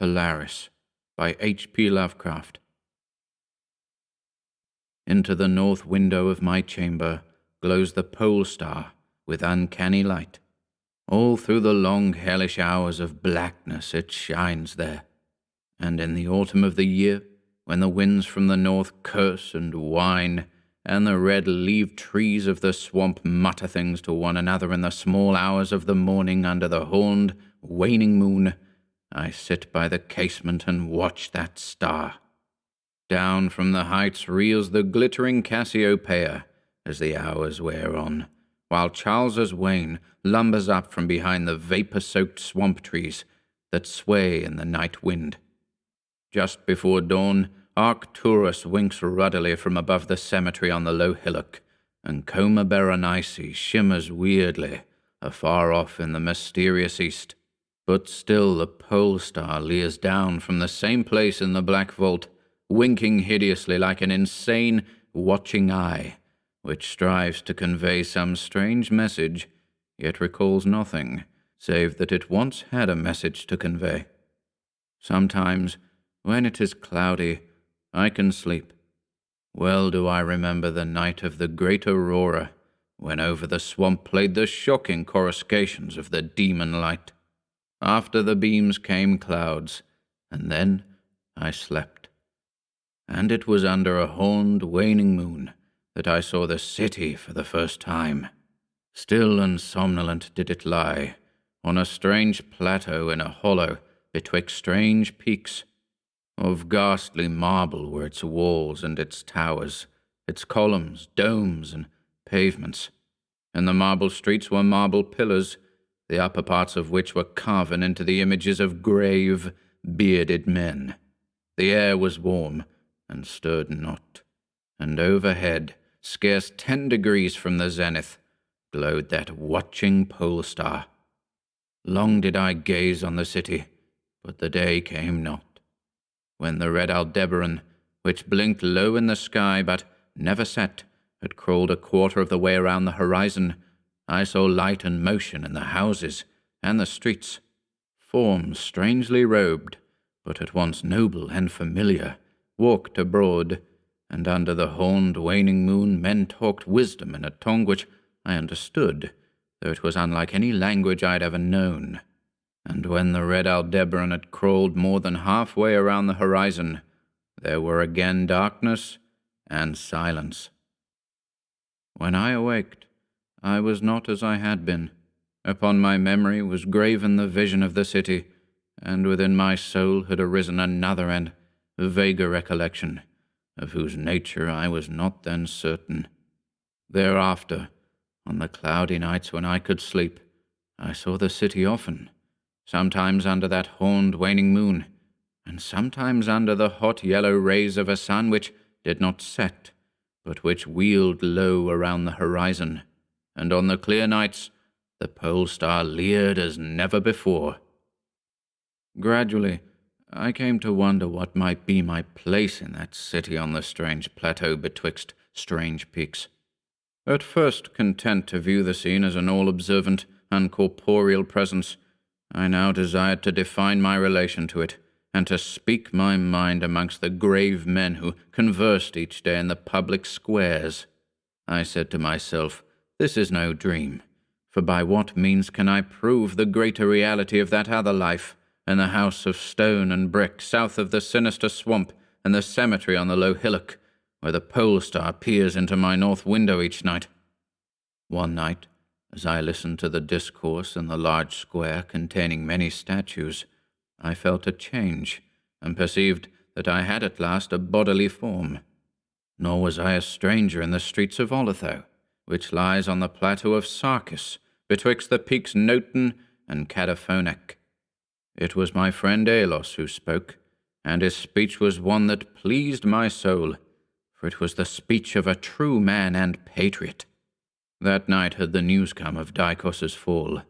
Polaris by H.P. Lovecraft. Into the north window of my chamber glows the pole star with uncanny light. All through the long hellish hours of blackness it shines there. And in the autumn of the year, when the winds from the north curse and whine, and the red-leaved trees of the swamp mutter things to one another in the small hours of the morning under the horned, waning moon, I sit by the casement and watch that star. Down from the heights reels the glittering Cassiopeia as the hours wear on, while Charles's Wain lumbers up from behind the vapor-soaked swamp trees that sway in the night wind. Just before dawn, Arcturus winks ruddily from above the cemetery on the low hillock, and Coma Berenice shimmers weirdly afar off in the mysterious east. But still the pole star leers down from the same place in the black vault, winking hideously like an insane, watching eye, which strives to convey some strange message, yet recalls nothing, save that it once had a message to convey. Sometimes, when it is cloudy, I can sleep. Well do I remember the night of the great aurora, when over the swamp played the shocking coruscations of the demon light. After the beams came clouds, and then I slept. And it was under a horned, waning moon that I saw the city for the first time. Still and somnolent did it lie, on a strange plateau in a hollow betwixt strange peaks. Of ghastly marble were its walls and its towers, its columns, domes, and pavements. And the marble streets were marble pillars, the upper parts of which were carven into the images of grave, bearded men. The air was warm, and stirred not, and overhead, scarce 10 degrees from the zenith, glowed that watching pole star. Long did I gaze on the city, but the day came not. When the red Aldebaran, which blinked low in the sky but never set, had crawled a quarter of the way around the horizon, I saw light and motion in the houses and the streets, forms strangely robed, but at once noble and familiar, walked abroad, and under the horned waning moon men talked wisdom in a tongue which I understood, though it was unlike any language I had ever known. And when the red Aldebaran had crawled more than halfway around the horizon, there were again darkness and silence. When I awaked, I was not as I had been. Upon my memory was graven the vision of the city, and within my soul had arisen another and vaguer recollection, of whose nature I was not then certain. Thereafter, on the cloudy nights when I could sleep, I saw the city often, sometimes under that horned waning moon, and sometimes under the hot yellow rays of a sun which did not set, but which wheeled low around the horizon, and on the clear nights the pole star leered as never before. Gradually, I came to wonder what might be my place in that city on the strange plateau betwixt strange peaks. At first content to view the scene as an all-observant, uncorporeal presence, I now desired to define my relation to it, and to speak my mind amongst the grave men who conversed each day in the public squares. I said to myself, this is no dream, for by what means can I prove the greater reality of that other life, in the house of stone and brick south of the sinister swamp and the cemetery on the low hillock, where the pole star peers into my north window each night? One night, as I listened to the discourse in the large square containing many statues, I felt a change, and perceived that I had at last a bodily form. Nor was I a stranger in the streets of Olitho, which lies on the plateau of Sarkis, betwixt the peaks Noton and Cadaphonec. It was my friend Alos who spoke, and his speech was one that pleased my soul, for it was the speech of a true man and patriot. That night had the news come of Dicos's fall,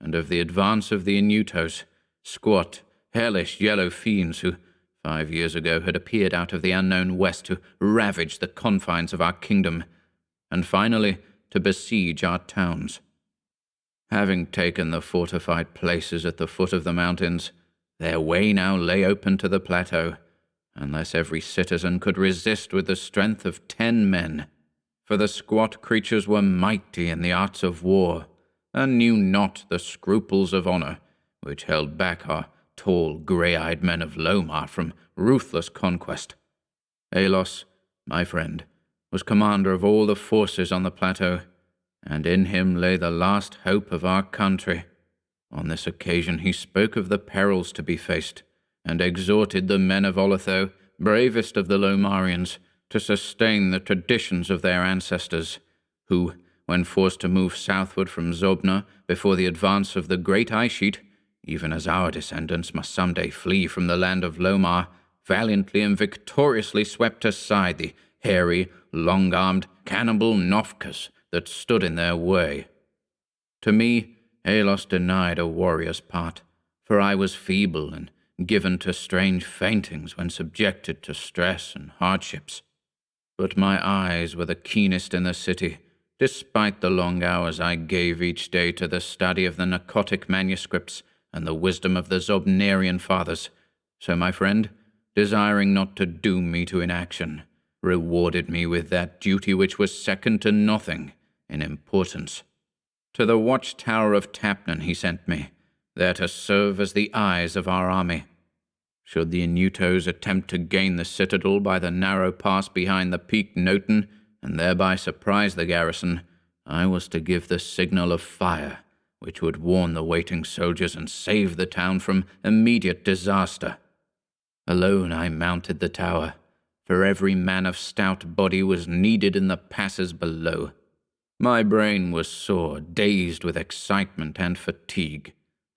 and of the advance of the Inutos, squat, hellish yellow fiends who 5 years ago had appeared out of the unknown west to ravage the confines of our kingdom, and finally to besiege our towns. Having taken the fortified places at the foot of the mountains, Their way now lay open to the plateau, unless every citizen could resist with the strength of 10 men. For the squat creatures were mighty in the arts of war, and knew not the scruples of honor, which held back our tall, grey-eyed men of Lomar from ruthless conquest. Alos, my friend, was commander of all the forces on the plateau, and in him lay the last hope of our country. On this occasion he spoke of the perils to be faced, and exhorted the men of Oletho, bravest of the Lomarians, to sustain the traditions of their ancestors, who, when forced to move southward from Zobna before the advance of the great ice sheet, even as our descendants must someday flee from the land of Lomar, valiantly and victoriously swept aside the hairy, long-armed, cannibal Nofkas that stood in their way. To me, Alos denied a warrior's part, for I was feeble and given to strange faintings when subjected to stress and hardships. But my eyes were the keenest in the city, despite the long hours I gave each day to the study of the Pnakotic Manuscripts and the wisdom of the Zobnarian fathers. So my friend, desiring not to doom me to inaction, rewarded me with that duty which was second to nothing in importance. To the watchtower of Tapnan he sent me, there to serve as the eyes of our army. Should the Inutos attempt to gain the citadel by the narrow pass behind the peak Noten, and thereby surprise the garrison, I was to give the signal of fire, which would warn the waiting soldiers and save the town from immediate disaster. Alone I mounted the tower, for every man of stout body was needed in the passes below. My brain was sore, dazed with excitement and fatigue,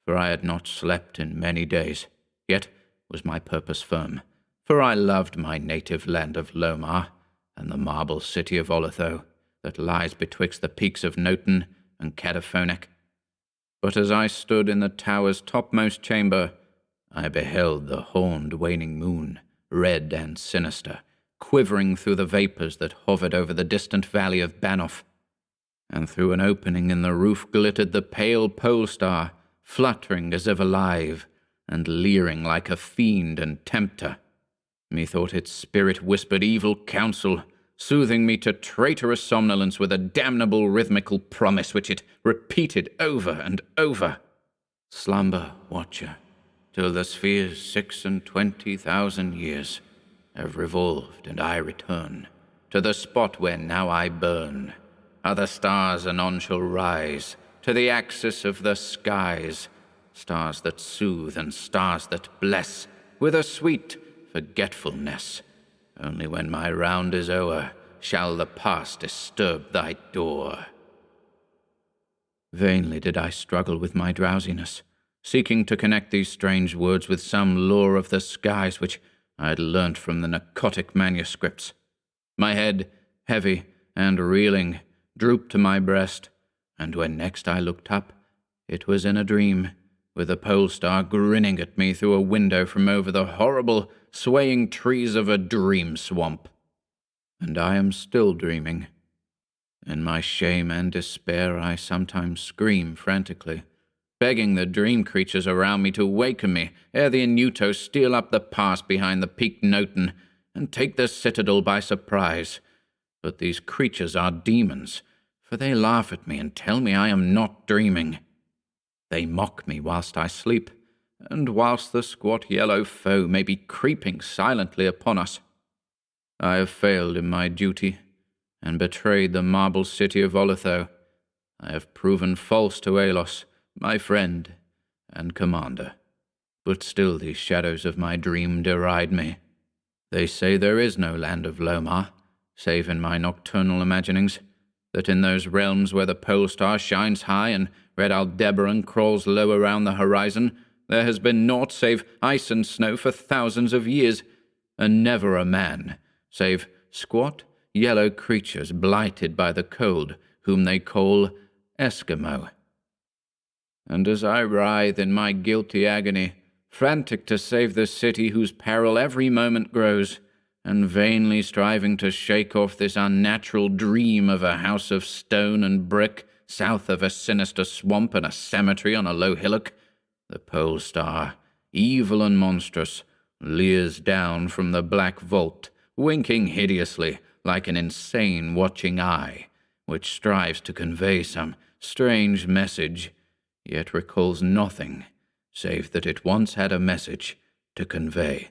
for I had not slept in many days. Yet was my purpose firm, for I loved my native land of Lomar, and the marble city of Oletho, that lies betwixt the peaks of Noten and Cataphonic. But as I stood in the tower's topmost chamber, I beheld the horned waning moon, red and sinister, quivering through the vapours that hovered over the distant valley of Banoff, and through an opening in the roof glittered the pale pole star, fluttering as if alive, and leering like a fiend and tempter. Methought its spirit whispered evil counsel, soothing me to traitorous somnolence with a damnable rhythmical promise which it repeated over and over. Slumber, watcher, till the spheres 26,000 years have revolved and I return to the spot where now I burn. Other stars anon shall rise to the axis of the skies, stars that soothe and stars that bless with a sweet forgetfulness. Only when my round is o'er shall the past disturb thy door. Vainly did I struggle with my drowsiness, seeking to connect these strange words with some lore of the skies which I had learnt from the Pnakotic Manuscripts. My head, heavy and reeling, drooped to my breast, and when next I looked up, it was in a dream, with the pole star grinning at me through a window from over the horrible, swaying trees of a dream swamp. And I am still dreaming. In my shame and despair I sometimes scream frantically, begging the dream creatures around me to waken me ere the Inutos steal up the pass behind the peak Noten and take the citadel by surprise. But these creatures are demons, for they laugh at me and tell me I am not dreaming. They mock me whilst I sleep, and whilst the squat yellow foe may be creeping silently upon us. I have failed in my duty, and betrayed the marble city of Oletho. I have proven false to Alos, my friend and commander. But still these shadows of my dream deride me. They say there is no land of Lomar, save in my nocturnal imaginings, that in those realms where the pole star shines high and red Aldebaran crawls low around the horizon, there has been naught save ice and snow for thousands of years, and never a man, save squat, yellow creatures blighted by the cold, whom they call Eskimo. And as I writhe in my guilty agony, frantic to save the city whose peril every moment grows, and vainly striving to shake off this unnatural dream of a house of stone and brick south of a sinister swamp and a cemetery on a low hillock, the pole star, evil and monstrous, leers down from the black vault, winking hideously like an insane watching eye, which strives to convey some strange message, yet recalls nothing save that it once had a message to convey.